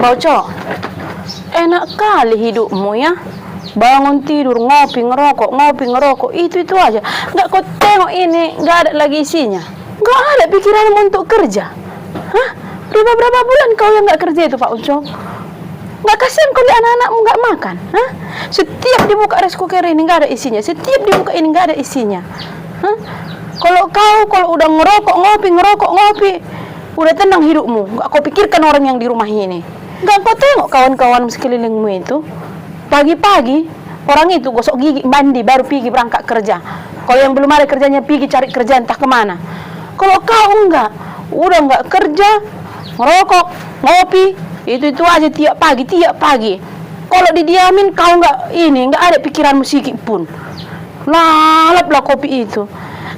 Bocok, enak kali hidupmu ya. Bangun tidur, ngopi, ngerokok, itu aja. Nggak kau tengok ini, nggak ada lagi isinya. Nggak ada pikiranmu untuk kerja. Hah? Udah berapa bulan kau yang nggak kerja itu, Pak Ucok? Nggak kasihan kau lihat anak-anakmu nggak makan? Hah? Setiap dibuka rice cooker ini nggak ada isinya. Setiap dibuka ini nggak ada isinya. Hah? Kalau udah ngerokok, ngopi, udah tenang hidupmu. Nggak kau pikirkan orang yang di rumah ini. Nggak kau tengok kawan-kawan sekelilingmu itu. Pagi-pagi orang itu gosok gigi, mandi, baru pergi berangkat kerja. Kalau yang belum ada kerjanya pergi cari kerja entah kemana. Kalau kau enggak, udah enggak kerja, ngerokok, ngopi, itu aja tiap pagi. Kalau didiamin kau enggak ada pikiranmu sedikit pun. Lalaplah kopi itu.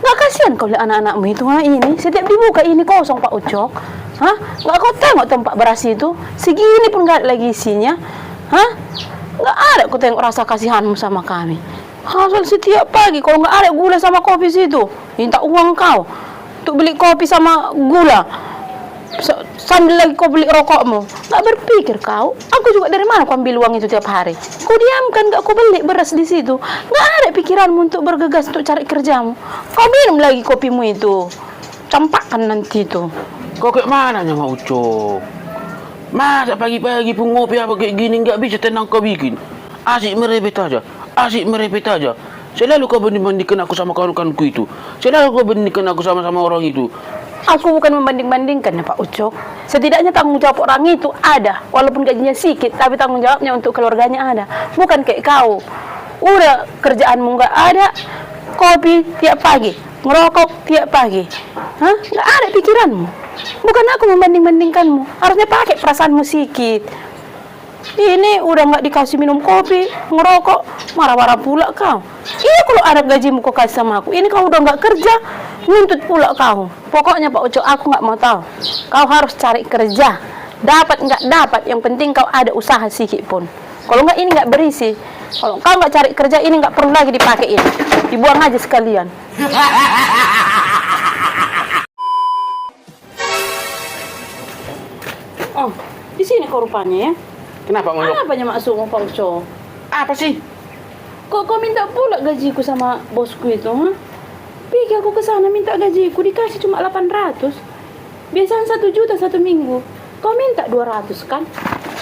Nggak kasihan kau lihat anak-anakmu itu ini setiap dibuka ini kosong, Pak Ucok. Hah? Nggak kau tengok tempat beras itu segini pun nggak ada lagi isinya. Hah? Nggak ada kau tengok rasa kasihanmu sama kami. Hasil setiap pagi kalau nggak ada gula sama kopi situ minta uang kau untuk beli kopi sama gula sambil lagi kau beli rokokmu. Nggak berpikir kau, aku juga dari mana kau ambil uang itu tiap hari? Kau diamkan, nggak kau beli beras di situ. Nggak ada pikiranmu untuk bergegas untuk cari kerjamu. Kau minum lagi kopimu itu, campakkan nanti itu. Kau kayak mana nya Mak Ucok? Masa pagi-pagi pun ngopi apa kayak gini nggak bisa tenang kau bikin? Asyik merepet aja. Selalu kau banding-bandingkan aku sama kawan-kawanku itu. Selalu kau bandingkan aku sama orang itu. Aku bukan membanding-bandingkan ya Pak Ucok. Setidaknya tanggung jawab orang itu ada. Walaupun gajinya sedikit, tapi tanggung jawabnya untuk keluarganya ada. Bukan kayak kau. Udah kerjaanmu nggak ada, kopi tiap pagi, ngerokok tiap pagi. Hah? Nggak ada pikiranmu. Bukan aku membanding-bandingkanmu. Harusnya pakai perasaanmu sedikit. Ini udah nggak dikasih minum kopi, ngerokok, marah-marah pula kau. Iya kalau ada gajimu kau kasih sama aku. Ini kau udah nggak kerja, nuntut pula kau. Pokoknya Pak Ucok, aku nggak mau tahu. Kau harus cari kerja. Dapat nggak dapat, yang penting kau ada usaha sedikit pun. Kalau nggak ini nggak berisi. Kalau kau nggak cari kerja ini nggak perlu lagi dipakai ini. Dibuang aja sekalian. Oh, di sini kau rupanya ya. Kenapa ngomong? Apanya maksudmu Pak Ucok? Apa sih? Kok kau minta pula gajiku sama bosku itu, ha? Pergi aku ke sana minta gajiku, dikasih cuma 800. Biasanya 1 juta 1 minggu. Kau minta 200 kan?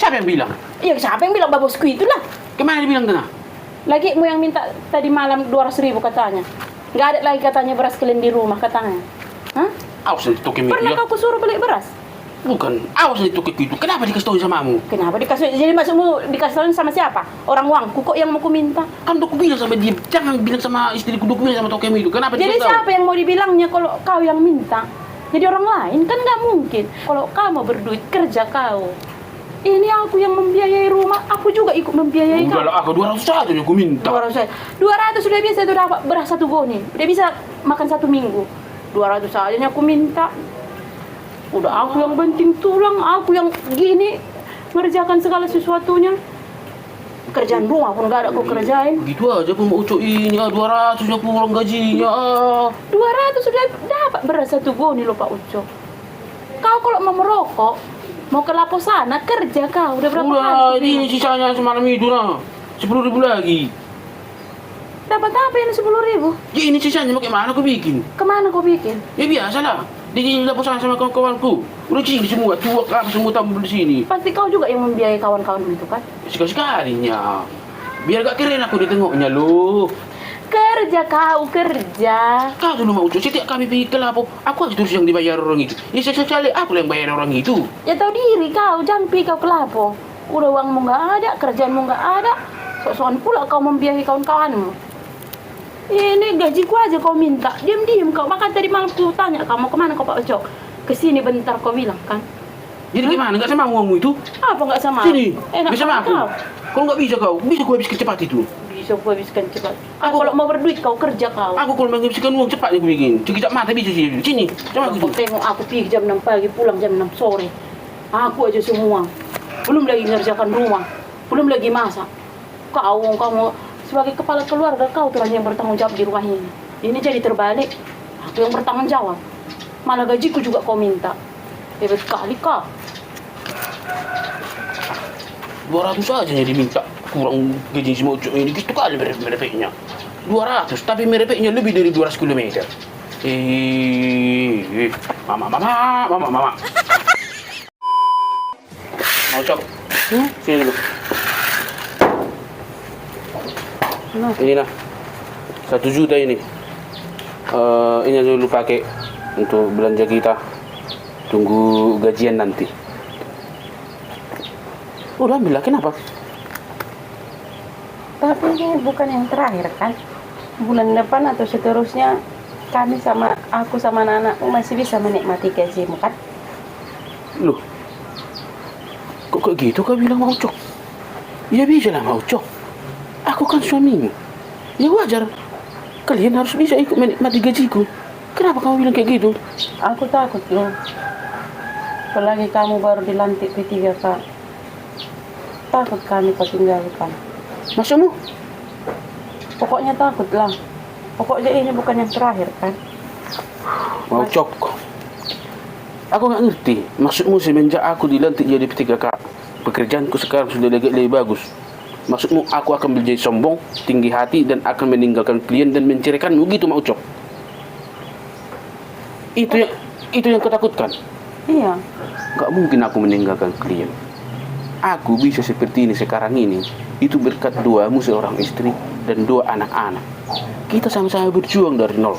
Siapa yang bilang? Iya, siapa yang bilang bosku itulah? Kemana dibilang tengah? Lagi mu yang minta tadi malam 200.000 katanya. Nggak ada lagi katanya beras kalian di rumah katanya. Hah? Awas itu kemi Pernah kau suruh beli beras? Bukan, awas itu ke itu. Kenapa dikasih tahu sama kamu? Kenapa dikasih? Jadi maksudmu dikasih tahu sama siapa? Orang uangku kok yang mau ku minta? Kan aku bilang sama dia, jangan bilang sama istriku, aku bilang sama Tokemi itu. Kenapa Jadi dikasih tahu? siapa yang mau dibilangnya kalau kau yang minta? Jadi orang lain kan nggak mungkin. Kalau kau mau berduit kerja kau. Ini aku yang membiayai rumah, aku juga ikut membiayai kau. Udahlah, aku 200 saja yang aku minta. 200 sudah bisa itu dapat beras 1 goni. Udah bisa makan 1 minggu. 200 saja yang aku minta. Udah aku yang banting tulang, aku yang gini ngerjakan segala sesuatunya. Kerjaan rumah pun gak ada aku kerjain. Gitu aja pun Mak Ucok ini, 200 ya pulang gajinya. 200 sudah dapat beras 1 goni loh Pak Ucok. Kau kalau mau merokok, mau ke Lapo sana kerja kau. Udah berapa kali? Ini sisanya semalam itu nah. 10.000 lagi. Dapat apa yang 10.000? Ya ini sisanya bagaimana aku bikin? Kemana kau bikin? Ya biasalah. Di Lapo sana sama kawan-kawanku. Udah cing semua, tuak apa semua tamu di sini. Pasti kau juga yang membiayai kawan-kawan itu kan? Sekali-sekalinya. Biar gak keren aku ditengoknya lu. Kerja kau, kerja. Kau dulu Mak Ucok, setiap kami pergi ke Lapo, aku aja terus yang dibayar orang itu. Ya sekali aku yang bayar orang itu. Ya tahu diri kau, jangan pergi kau ke Lapo. Udah uangmu nggak ada, kerjaanmu nggak ada. Sok-sokan pula kau membiayai kawan-kawanmu. Ini gajiku aja kau minta, diam-diam kau. Makan tadi malam ku tanya kamu kemana kau Pak Ucok? Kesini bentar kau bilang kan. Jadi gimana? Nggak sama uangmu itu? Apa nggak sama? Sini, Enak bisa sama aku. kau. Kalau nggak bisa kau, bisa aku habiskan cepat itu. Bisa aku habiskan cepat. Aku kalau mau berduit kau kerja kau. Aku kalau menghabiskan uang cepat aku bikin. Sekejap mata bisa sih. Sini, sama Kau aku. tengok aku pergi jam 6 pagi, pulang jam 6 sore. Aku aja semua. Belum lagi ngerjakan rumah. Belum lagi masak. Kamu sebagai kepala keluarga kau tuh yang bertanggung jawab di rumah ini. Ini jadi terbalik. Aku yang bertanggung jawab. Malah gajiku juga kau minta. Hebat sekali kau. 200 aja yang diminta. Kurang gaji si Ucok ini. Gitu kali merepeknya. 200, tapi merepeknya lebih dari 200 km. Mama. Ucok, sini dulu. Ini nah, 1 juta ini. Ini aja dulu pakai untuk belanja kita. Tunggu gajian nanti. Udah ambil lah, kenapa? Tapi ini bukan yang terakhir kan? Bulan depan atau seterusnya aku sama anak-anakku masih bisa menikmati gajimu kan? Loh, kok kayak gitu kau bilang mau Ucok? Ya bisa lah mau Ucok. Aku kan suamimu. Ya wajar. Kalian harus bisa ikut menikmati gajiku. Kenapa kamu bilang kayak gitu? Aku takut loh. Apalagi kamu baru dilantik P3K. Takut kami kau tinggalkan. Maksudmu? Pokoknya takut lah. Pokoknya ini bukan yang terakhir kan? Mau Ucok. Aku nggak ngerti. Maksudmu semenjak aku dilantik jadi P3K, pekerjaanku sekarang sudah lebih bagus. Maksudmu aku akan menjadi sombong, tinggi hati, dan akan meninggalkan klien dan menceraikanmu gitu, Mak Ucok? Itu yang ketakutkan. Iya. Gak mungkin aku meninggalkan klien. Aku bisa seperti ini sekarang ini itu berkat doamu seorang istri dan 2 anak-anak. Kita sama-sama berjuang dari nol.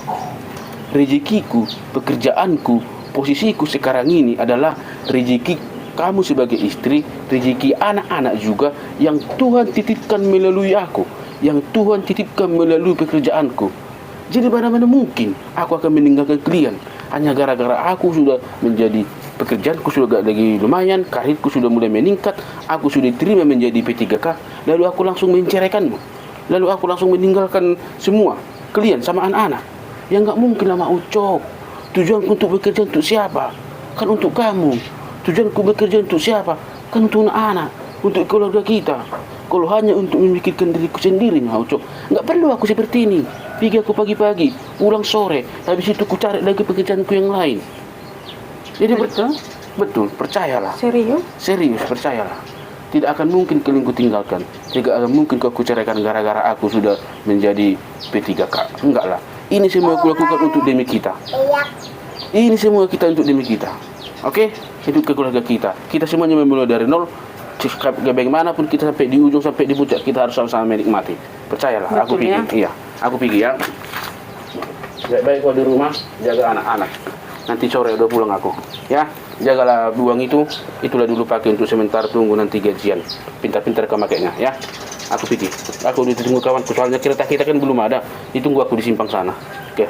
Rezekiku, pekerjaanku, posisiku sekarang ini adalah rezeki kamu sebagai istri, rezeki anak-anak juga yang Tuhan titipkan melalui aku, yang Tuhan titipkan melalui pekerjaanku. Jadi mana-mana mungkin aku akan meninggalkan klien hanya gara-gara aku sudah menjadi, pekerjaanku sudah gak lagi lumayan, karirku sudah mulai meningkat, aku sudah diterima menjadi P3K, lalu aku langsung menceraikanmu, lalu aku langsung meninggalkan semua klien sama anak-anak. Ya gak mungkin lah, Mak Ucok. Tujuanku untuk bekerja untuk siapa? Kan untuk kamu. Tujuanku bekerja untuk siapa? Kan untuk anak-anak, untuk keluarga kita. Kalau hanya untuk memikirkan diriku sendiri, Mak Ucok, gak perlu aku seperti ini. Pergi aku pagi-pagi, pulang sore, habis itu ku cari lagi pekerjaanku yang lain. Jadi betul, percayalah. Serius, percayalah. Tidak akan mungkin kalian ku tinggalkan. Tidak akan mungkin kau ceraikan gara-gara aku sudah menjadi P3K. Enggak lah. Ini semua aku lakukan untuk demi kita. Ini semua kita untuk demi kita. Oke? Itu keluarga kita. Kita semuanya memulai dari nol. Bagaimanapun kita sampai di ujung, sampai di puncak, kita harus sama-sama menikmati. Percayalah, betul, aku pergi. ya? Iya, aku pergi ya. Baik-baik kau di rumah, jaga anak-anak. Nanti sore udah pulang aku. Ya, jagalah uang itu. Itulah dulu pakai untuk sementara, tunggu nanti gajian. Pintar-pintar kau makainya, ya. Aku pergi. Aku ditunggu kawanku, soalnya kereta kita kan belum ada. Ditunggu aku di simpang sana. Oke.